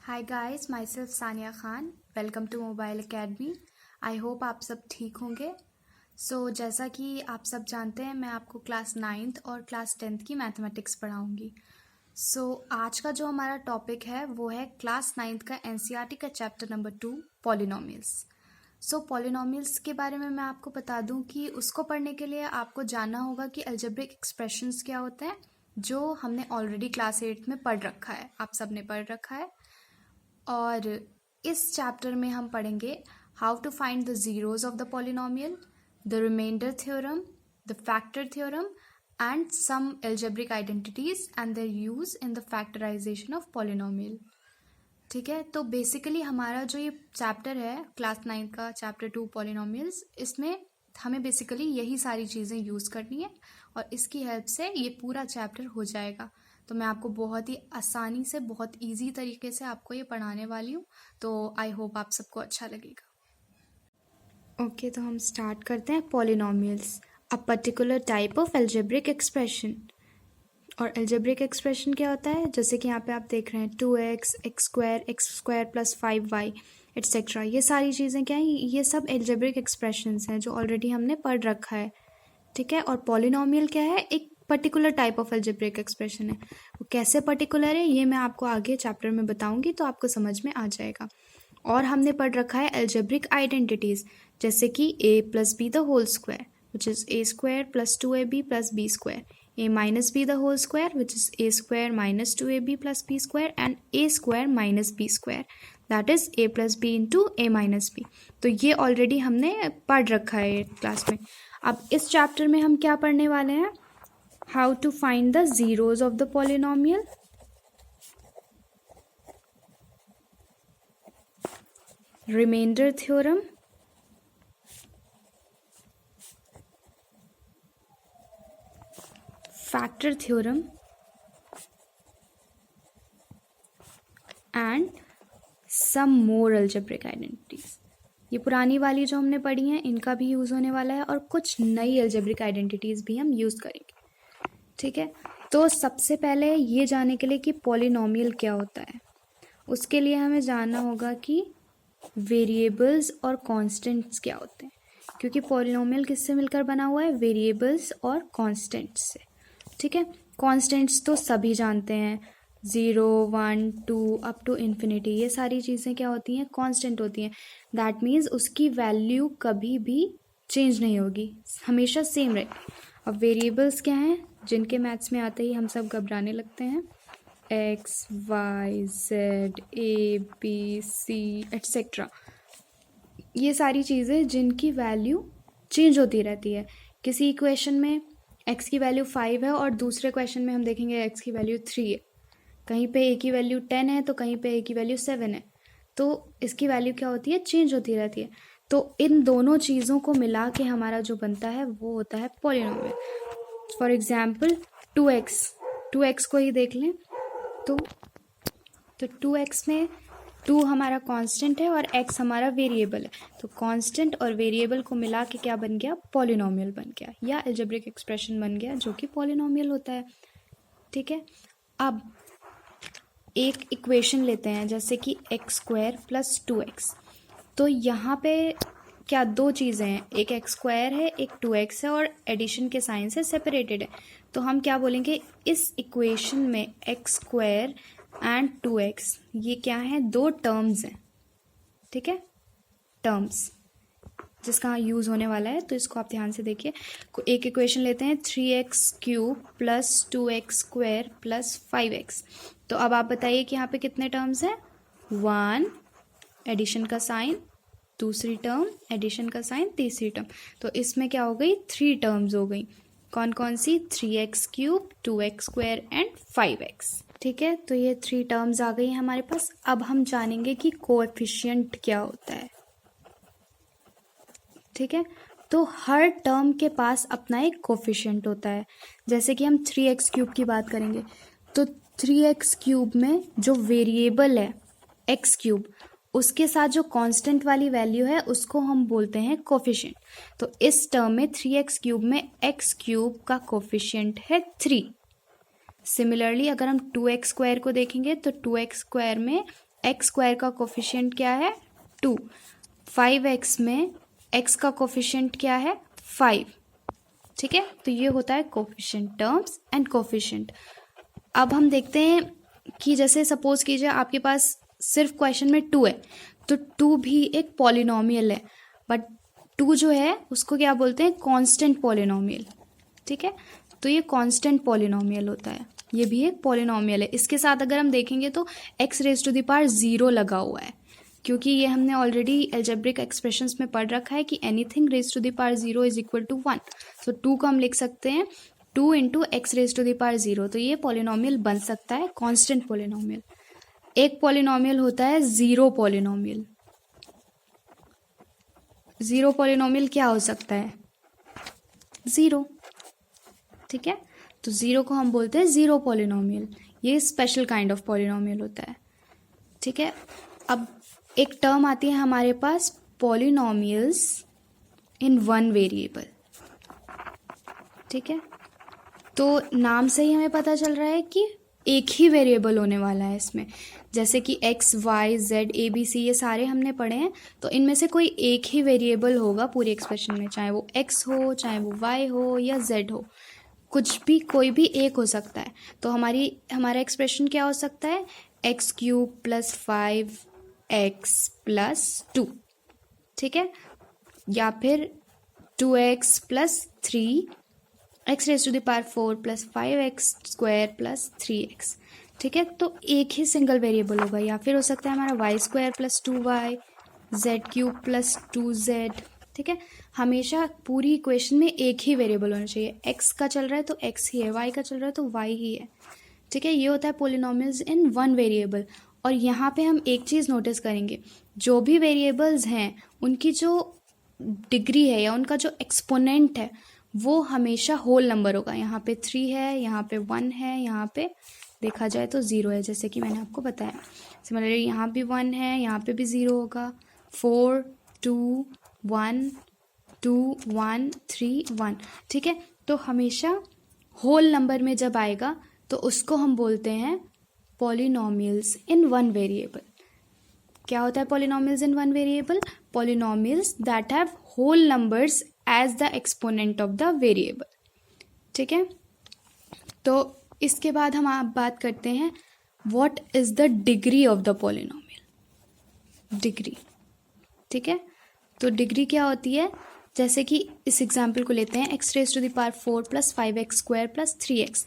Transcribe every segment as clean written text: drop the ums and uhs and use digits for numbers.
Hi guys, myself Sania Khan. Welcome to mobile academy. I hope आप सब ठीक होंगे। जैसा कि आप सब जानते हैं, मैं आपको क्लास 9th और क्लास 10th की मैथमेटिक्स पढ़ाऊंगी। आज का जो हमारा टॉपिक है वो है क्लास 9th का एनसीईआरटी का चैप्टर नंबर 2 पॉलिनोमियल्स। पॉलिनोमियल्स के बारे में मैं आपको बता दूं कि उसको पढ़ने के लिए आपको जानना होगा कि अलजेब्रिक एक्सप्रेशंस क्या होते हैं, जो हमने ऑलरेडी क्लास 8 में पढ़ रखा है, आप सब ने पढ़ रखा है। और इस चैप्टर में हम पढ़ेंगे how to find the zeros of the polynomial, the remainder theorem, the factor theorem and some algebraic identities and their use in the factorization of polynomial. ठीक है, तो बेसिकली हमारा जो ये चैप्टर है क्लास 9 का चैप्टर 2 पॉलिनोमियल्स, इसमें हमें बेसिकली यही सारी चीज़ें यूज़ करनी है और इसकी हेल्प से ये पूरा चैप्टर हो जाएगा। तो मैं आपको बहुत ही आसानी से, बहुत इजी तरीके से आपको ये पढ़ाने वाली हूँ। तो आई होप आप सबको अच्छा लगेगा। ओके, तो हम स्टार्ट करते हैं। Polynomials, a particular type of algebraic expression. और एल्जेब्रिक एक्सप्रेशन क्या होता है, जैसे कि यहाँ पे आप देख रहे हैं 2x, x square plus 5y etcetera. ये सारी चीज़ें क्या हैं, ये सब एल्जेब्रिक एक्सप्रेशंस हैं जो ऑलरेडी हमने पढ़ रखा है। ठीक है, और पॉलिनोमियल क्या है, एक particular type of algebraic expression है। वो कैसे पर्टिकुलर है ये मैं आपको आगे चैप्टर में बताऊंगी, तो आपको समझ में आ जाएगा। और हमने पढ़ रखा है एल्जेब्रिक आइडेंटिटीज, जैसे कि a plus b the whole square which is a square plus 2ab plus b square, a minus b the whole square which is a square minus 2ab plus b square and a square minus b square, that is a plus b into a minus b. तो ये already हमने पढ़ रखा है class में। अब इस chapter में हम क्या पढ़ने वाले हैं, how to find the zeros of the polynomial, remainder theorem, factor theorem and some more algebraic identities. ये पुरानी वाली जो हमने पढ़ी हैं इनका भी यूज़ होने वाला है और कुछ नई अलजेब्रिक आइडेंटिटीज़ भी हम यूज़ करेंगे। ठीक है, तो सबसे पहले ये जानने के लिए कि पॉलिनोमियल क्या होता है, उसके लिए हमें जानना होगा कि वेरिएबल्स और कांस्टेंट्स क्या होते हैं, क्योंकि पॉलिनोमियल किससे मिलकर बना हुआ है, वेरिएबल्स और कांस्टेंट्स से। ठीक है, कांस्टेंट्स तो सभी जानते हैं, 0, 1, 2 अप टू इन्फिनिटी, ये सारी चीज़ें क्या होती हैं, कांस्टेंट होती हैं। दैट मीन्स उसकी वैल्यू कभी भी चेंज नहीं होगी, हमेशा सेम रहेगी। अब वेरिएबल्स क्या हैं, जिनके मैथ्स में आते ही हम सब घबराने लगते हैं, x, y, z, a, b, c etcetera. ये सारी चीज़ें जिनकी वैल्यू चेंज होती रहती है। किसी इक्वेशन में x की वैल्यू 5 है और दूसरे क्वेश्चन में हम देखेंगे x की वैल्यू 3 है। कहीं पे a की वैल्यू 10 है तो कहीं पे a की वैल्यू 7 है। तो इसकी वैल्यू क्या होती है, चेंज होती रहती है। तो इन दोनों चीज़ों को मिला के हमारा जो बनता है वो होता है पॉलिनोमियल। फॉर एग्जाम्पल 2x को ही देख लें, तो 2x में 2 हमारा कांस्टेंट है और x हमारा वेरिएबल है। तो कांस्टेंट और वेरिएबल को मिला के क्या बन गया, पॉलिनोमियल बन गया, या अलजेब्रिक एक्सप्रेशन बन गया जो कि पॉलिनोमियल होता है। ठीक है, अब एक इक्वेशन लेते हैं जैसे कि x स्क्वायर प्लस 2x। तो यहाँ पे क्या दो चीज़ें हैं, एक x स्क्वायर है, एक 2x है और एडिशन के साइन से सेपरेटेड है। तो हम क्या बोलेंगे, इस इक्वेशन में x स्क्वायर एंड 2x ये क्या है, दो टर्म्स हैं। ठीक है, टर्म्स जिसका यूज़ होने वाला है, तो इसको आप ध्यान से देखिए। एक इक्वेशन लेते हैं 3x cube plus 2x square plus 5x। तो अब आप बताइए कि यहाँ पे कितने टर्म्स हैं, 1 एडिशन का साइन, दूसरी टर्म एडिशन का साइन, तीसरी टर्म। तो इसमें क्या हो गई, 3 टर्म्स हो गई। कौन कौन सी, 3x cube, 2x square and 5x। ठीक है, तो ये 3 टर्म्स आ गई हमारे पास। अब हम जानेंगे कि कोएफिशिएंट क्या होता है। ठीक है, तो हर टर्म के पास अपना एक कोफिशिएंट होता है। जैसे कि हम 3x क्यूब की बात करेंगे, तो 3x क्यूब में जो वेरिएबल है x क्यूब, उसके साथ जो कांस्टेंट वाली वैल्यू है उसको हम बोलते हैं कोफिशिएंट। तो इस टर्म में 3x क्यूब में x क्यूब का कोफिशिएंट है 3। सिमिलरली अगर हम 2x स्क्वायर को देखेंगे तो 2x स्क्वायर में एक्स स्क्वायर का कोफिशिएंट क्या है 2, 5x में x का कोफिशिएंट क्या है 5, ठीक है। तो ये होता है कोफिशिएंट, टर्म्स एंड कोफिशिएंट। अब हम देखते हैं कि जैसे सपोज कीजिए आपके पास सिर्फ क्वेश्चन में 2 है, तो 2 भी एक पॉलिनोमियल है, बट 2 जो है उसको क्या बोलते हैं कांस्टेंट पॉलिनोमियल, ठीक है। तो ये कांस्टेंट पॉलिनोमियल होता है, ये भी एक पॉलिनोमियल है। इसके साथ अगर हम देखेंगे तो x raise to the power 0 लगा हुआ है, क्योंकि ये हमने ऑलरेडी एल्जेब्रिक एक्सप्रेशंस में पढ़ रखा है कि anything raise to the power 0 is equal to 1। So 2 को हम लिख सकते हैं 2 into x raise to the power 0। तो ये पॉलिनोमियल बन सकता है कांस्टेंट पॉलिनोमियल। एक पॉलिनोमियल होता है जीरो पॉलिनोमियल। जीरो पॉलिनोमियल क्या हो सकता है 0, ठीक है। तो 0 को हम बोलते हैं जीरो पॉलिनोमियल, ये स्पेशल काइंड ऑफ पॉलिनोमियल होता है, ठीक है। अब एक टर्म आती है हमारे पास पॉलिनोमियल्स इन वन वेरिएबल, ठीक है। तो नाम से ही हमें पता चल रहा है कि एक ही वेरिएबल होने वाला है इसमें, जैसे कि x, y, z, a, b, c ये सारे हमने पढ़े हैं। तो इनमें से कोई एक ही वेरिएबल होगा पूरी एक्सप्रेशन में, चाहे वो x हो, चाहे वो y हो या z हो, कुछ भी, कोई भी एक हो सकता है। तो हमारा एक्सप्रेशन क्या हो सकता है x³ + 5x + 2, ठीक है, या फिर 2x + 3 x raise to the power 4 + 5x² + 3x, ठीक है। तो एक ही सिंगल वेरिएबल होगा, या फिर हो सकता है हमारा y² + 2y, z³ + 2z, ठीक है। हमेशा पूरी इक्वेशन में एक ही वेरिएबल होना चाहिए, x का चल रहा है तो x ही है, y का चल रहा है तो y ही है, ठीक है। ये होता है पॉलिनोमियल्स इन वन वेरिएबल। और यहाँ पे हम एक चीज़ नोटिस करेंगे, जो भी वेरिएबल्स हैं उनकी जो डिग्री है या उनका जो एक्सपोनेंट है वो हमेशा होल नंबर होगा। यहाँ पे 3 है, यहाँ पे 1 है, यहाँ पे देखा जाए तो 0 है, जैसे कि मैंने आपको बताया। सिमिलरली यहाँ भी 1 है, यहाँ पे भी 0 होगा। 4 2 1 2 1 3 1, ठीक है। तो हमेशा होल नंबर में जब आएगा तो उसको हम बोलते हैं पॉलिनोमियल्स इन वन वेरिएबल। क्या होता है polynomials in one variable? Polynomials that have whole numbers as the exponent of the variable, ठीक है। तो इसके बाद हम आप बात करते हैं what is the degree of the polynomial. Degree, ठीक है। तो डिग्री क्या होती है, जैसे कि इस एग्जाम्पल को लेते हैं x raise to the power 4 + 5x² + 3x।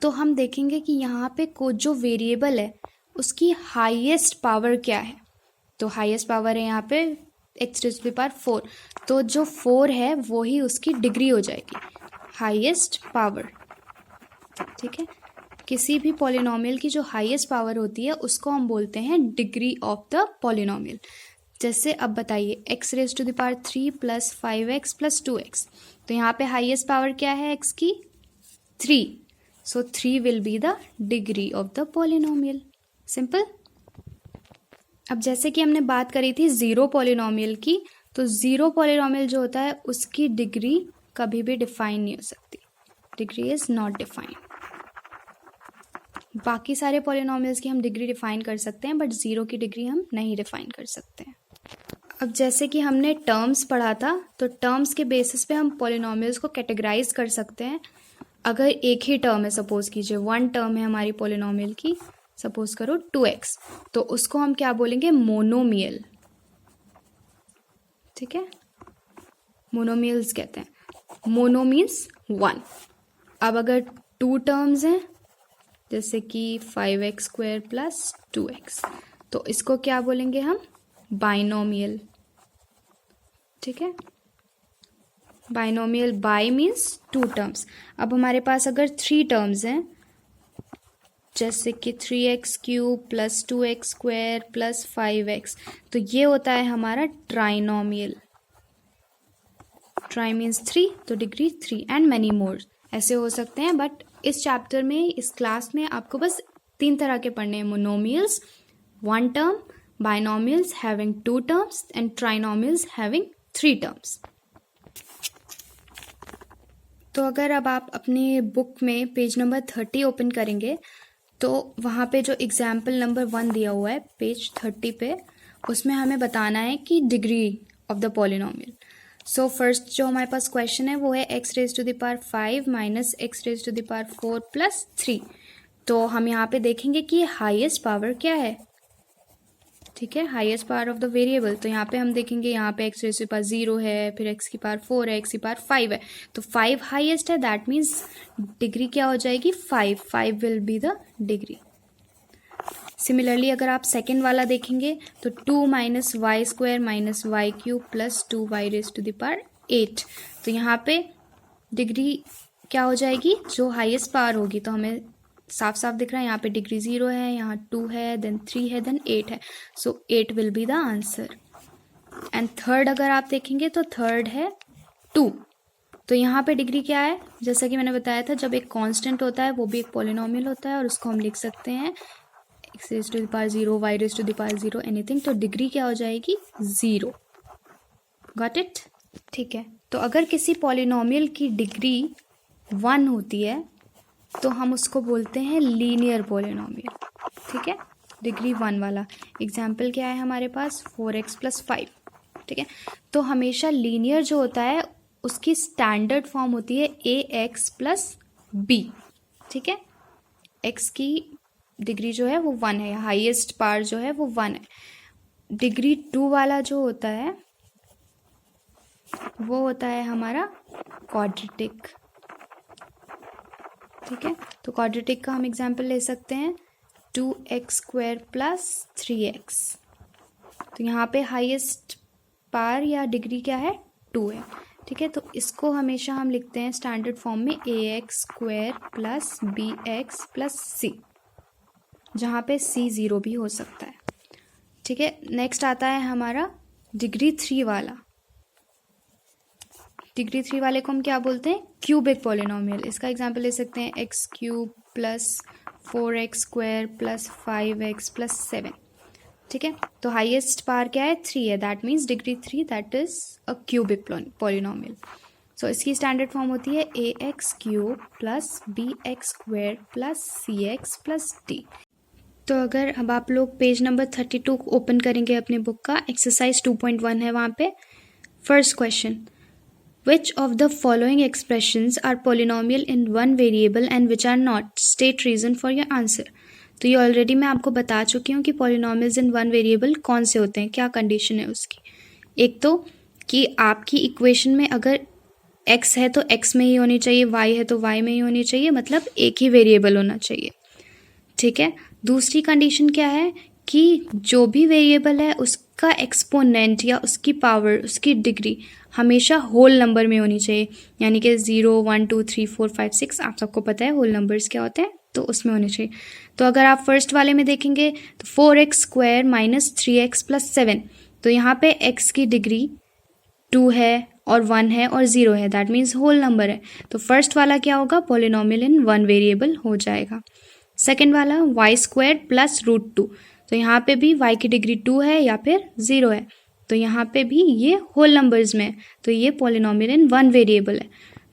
तो हम देखेंगे कि यहाँ पे जो वेरिएबल है उसकी हाईएस्ट पावर क्या है। तो हाईएस्ट पावर है यहाँ पे x raise to the power 4, तो जो 4 है वो ही उसकी डिग्री हो जाएगी, हाईएस्ट पावर, ठीक है। किसी भी पॉलिनोमियल की जो हाईएस्ट पावर होती है उसको हम बोलते हैं डिग्री ऑफ द पॉलिनोमियल। जैसे अब बताइए x raise to the power 3 + 5x + 2x, तो यहाँ पे हाईएस्ट पावर क्या है x की 3, सो 3 will be the degree of the polynomial. Simple. अब जैसे कि हमने बात करी थी जीरो पॉलिनोमियल की, तो जीरो पॉलिनोमियल जो होता है उसकी डिग्री कभी भी डिफाइन नहीं हो सकती, डिग्री इज नॉट डिफाइंड। बाकी सारे पॉलिनोमियल्स की हम डिग्री डिफाइन कर सकते हैं, बट जीरो की डिग्री हम नहीं डिफाइन कर सकते हैं। अब जैसे कि हमने टर्म्स पढ़ा था, तो टर्म्स के बेसिस पे हम पॉलिनोमियल्स को कैटेगराइज कर सकते हैं। अगर एक ही टर्म है, सपोज कीजिए 1 टर्म है हमारी पॉलिनोमियल की, सपोज करो 2x, तो उसको हम क्या बोलेंगे मोनोमियल, ठीक है। मोनोमियल्स कहते हैं, मोनो मीन्स 1। अब अगर 2 टर्म्स हैं जैसे कि 5x² + 2x, तो इसको क्या बोलेंगे हम बाइनोमियल, ठीक है। Binomial, by means 2 terms. अब हमारे पास अगर 3 टर्म्स हैं जैसे कि 3x³ + 2x² + 5x, तो ये होता है हमारा ट्राइनोमियल। ट्राई मीन्स 3, तो डिग्री 3 एंड मैनी मोर ऐसे हो सकते हैं। बट इस चैप्टर में, इस क्लास में आपको बस 3 तरह के पढ़ने हैं, monomials 1 term, binomials having 2 terms and trinomials having 3 terms. तो अगर अब आप अपने बुक में पेज नंबर 30 ओपन करेंगे तो वहाँ पे जो एग्जाम्पल नंबर 1 दिया हुआ है पेज 30 पे, उसमें हमें बताना है कि degree of the polynomial. So first जो हमारे पास क्वेश्चन है वो है x raise to the power 5 minus x raise to the power 4 plus 3। तो हम यहाँ पे देखेंगे कि हाईएस्ट पावर क्या है, ठीक है, highest power of the variable. तो यहाँ पे हम देखेंगे यहाँ पे x raise to the power 0 है, फिर x की पावर 4 है, x की पावर 5 है, तो 5 हाईएस्ट है, दैट मीन्स डिग्री क्या हो जाएगी 5 will be the degree. Similarly अगर आप सेकेंड वाला देखेंगे तो 2 minus y square minus y cube plus 2y raise to the power 8। तो यहाँ पे डिग्री क्या हो जाएगी, जो हाईएस्ट पावर होगी, तो हमें साफ साफ दिख रहा है यहाँ पे डिग्री 0 है, यहाँ 2 है, देन 3 है, देन 8 है, सो 8 will be the answer. And third अगर आप देखेंगे तो थर्ड है 2। तो यहाँ पे डिग्री क्या है, जैसा कि मैंने बताया था, जब एक कांस्टेंट होता है वो भी एक पॉलिनोमियल होता है और उसको हम लिख सकते हैं x raise to the power 0, y raise to the power 0, anything, तो डिग्री क्या हो जाएगी 0। Got it? ठीक है, तो अगर किसी पॉलिनोमियल की डिग्री 1 होती है तो हम उसको बोलते हैं लीनियर पॉलिनोमियल, ठीक है, डिग्री 1 वाला। एग्जाम्पल क्या है हमारे पास 4x प्लस 5, ठीक है। तो हमेशा लीनियर जो होता है उसकी स्टैंडर्ड फॉर्म होती है ax प्लस b, ठीक है। x की डिग्री जो है वो 1 है, हाईएस्ट पावर जो है वो 1 है। डिग्री 2 वाला जो होता है वो होता है हमारा क्वाड्रेटिक, ठीक है। तो क्वाड्रेटिक का हम एग्जाम्पल ले सकते हैं 2x स्क्वायर प्लस 3x। तो यहाँ पे हाईएस्ट पावर या डिग्री क्या है 2 है, ठीक है। तो इसको हमेशा हम लिखते हैं स्टैंडर्ड फॉर्म में ax square plus bx plus c, जहाँ पे c 0 भी हो सकता है, ठीक है। नेक्स्ट आता है हमारा डिग्री 3 वाला। डिग्री 3 वाले को हम क्या बोलते हैं, क्यूबिक पॉलिनोमियल। इसका एग्जांपल ले सकते हैं x cube plus 4x square plus 5x plus 7, ठीक है। तो हाईएस्ट पावर क्या है 3 है, that means degree 3, that is a cubic polynomial. So इसकी स्टैंडर्ड फॉर्म होती है ax cube plus bx square plus cx plus d। तो अगर अब आप लोग पेज नंबर 32 ओपन करेंगे अपने बुक का, एक्सरसाइज 2.1 है वहाँ पे। First question, which of the following expressions are polynomial in one variable and which are not? State reason for your answer। तो ये ऑलरेडी मैं आपको बता चुकी हूँ कि polynomials in one variable कौन से होते हैं, क्या कंडीशन है उसकी। एक तो कि आपकी इक्वेशन में अगर x है तो x में ही होनी चाहिए, y है तो y में ही होनी चाहिए, मतलब एक ही वेरिएबल होना चाहिए, ठीक है। दूसरी कंडीशन क्या है कि जो भी वेरिएबल है उसका एक्सपोनेंट या उसकी पावर, उसकी डिग्री हमेशा होल नंबर में होनी चाहिए, यानी कि 0, 1, 2, 3, 4, 5, 6, आप सबको पता है होल नंबर्स क्या होते हैं, तो उसमें होने चाहिए। तो अगर आप फर्स्ट वाले में देखेंगे तो 4x square minus 3x plus 7, तो यहाँ पे x की डिग्री 2 है और 1 है और 0 है, दैट मीन्स होल नंबर है। तो फर्स्ट वाला क्या होगा, पॉलिनोमियल इन वन वेरिएबल हो जाएगा। सेकेंड वाला y स्क्वायर प्लस √2, तो यहाँ पे भी y की डिग्री 2 है या फिर 0 है, तो यहाँ पे भी ये होल नंबर्स में है, तो ये पॉलिनोमियल इन वन वेरिएबल है।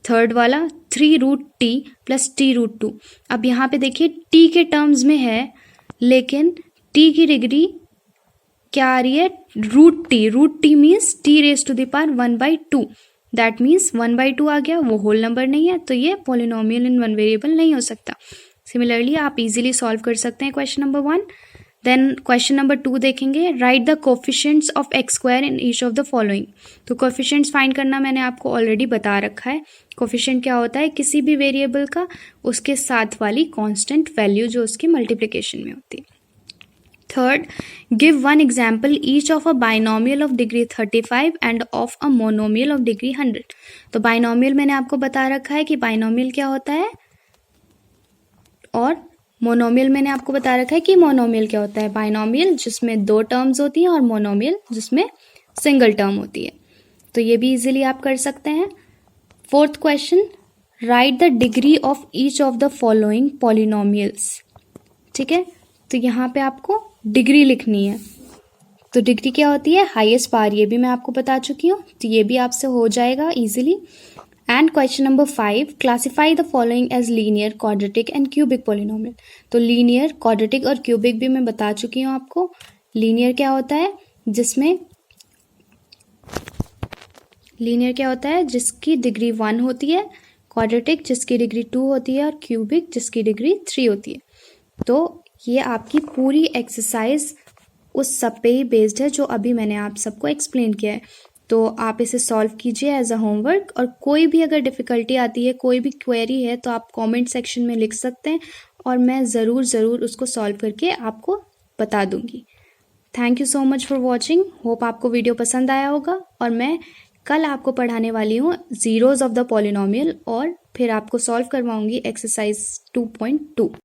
थर्ड वाला 3√t प्लस t√2, अब यहाँ पे देखिए t के टर्म्स में है, लेकिन t की डिग्री क्या आ रही है √t means t raise to the power 1/2, that means 1/2 आ गया, वो होल नंबर नहीं है, तो ये पॉलिनोमियल इन वन वेरिएबल नहीं हो सकता। सिमिलरली आप इजीली सॉल्व कर सकते हैं question number 1। Then question number 2 देखेंगे, write the coefficients of x square in each of the following. तो कोफिशिएंट्स फाइंड करना मैंने आपको ऑलरेडी बता रखा है। कोफिशिएंट क्या होता है, किसी भी वेरिएबल का उसके साथ वाली कांस्टेंट वैल्यू जो उसकी मल्टीप्लिकेशन में होती है। Third, give one example each of a binomial of degree 35 end of a monomial of degree 100। तो बाइनोमियल मैंने आपको बता रखा है कि बाइनोमियल क्या होता है, और मोनोमियल मैंने आपको बता रखा है कि मोनोमियल क्या होता है। बाइनोमियल जिसमें 2 टर्म्स होती हैं और मोनोमियल जिसमें सिंगल टर्म होती है। तो ये भी इजीली आप कर सकते हैं। Fourth question, right the degree of each of the following polynomials, ठीक है। तो यहाँ पे आपको डिग्री लिखनी है। तो डिग्री क्या होती है, हाईएस्ट पावर, ये भी मैं आपको बता चुकी हूँ, तो ये भी आपसे हो जाएगा easily. And question number 5, classify the following as linear, quadratic and cubic polynomial. तो लीनियर, क्वाड्रेटिक और क्यूबिक भी मैं बता चुकी हूँ आपको। लीनियर क्या होता है, जिसकी डिग्री 1 होती है, क्वाड्रेटिक जिसकी डिग्री 2 होती है और क्यूबिक जिसकी डिग्री 3 होती है। तो ये आपकी पूरी एक्सरसाइज उस सब पे ही बेस्ड है जो अभी मैंने आप सबको एक्सप्लेन किया है। तो आप इसे सॉल्व कीजिए एज अ होमवर्क, और कोई भी अगर डिफ़िकल्टी आती है, कोई भी क्वेरी है, तो आप कमेंट सेक्शन में लिख सकते हैं और मैं ज़रूर उसको सॉल्व करके आपको बता दूंगी। Thank you so much for watching. Hope आपको वीडियो पसंद आया होगा, और मैं कल आपको पढ़ाने वाली हूँ ज़ीरोज़ ऑफ द पॉलिनोमियल, और फिर आपको सॉल्व करवाऊंगी एक्सरसाइज 2.2।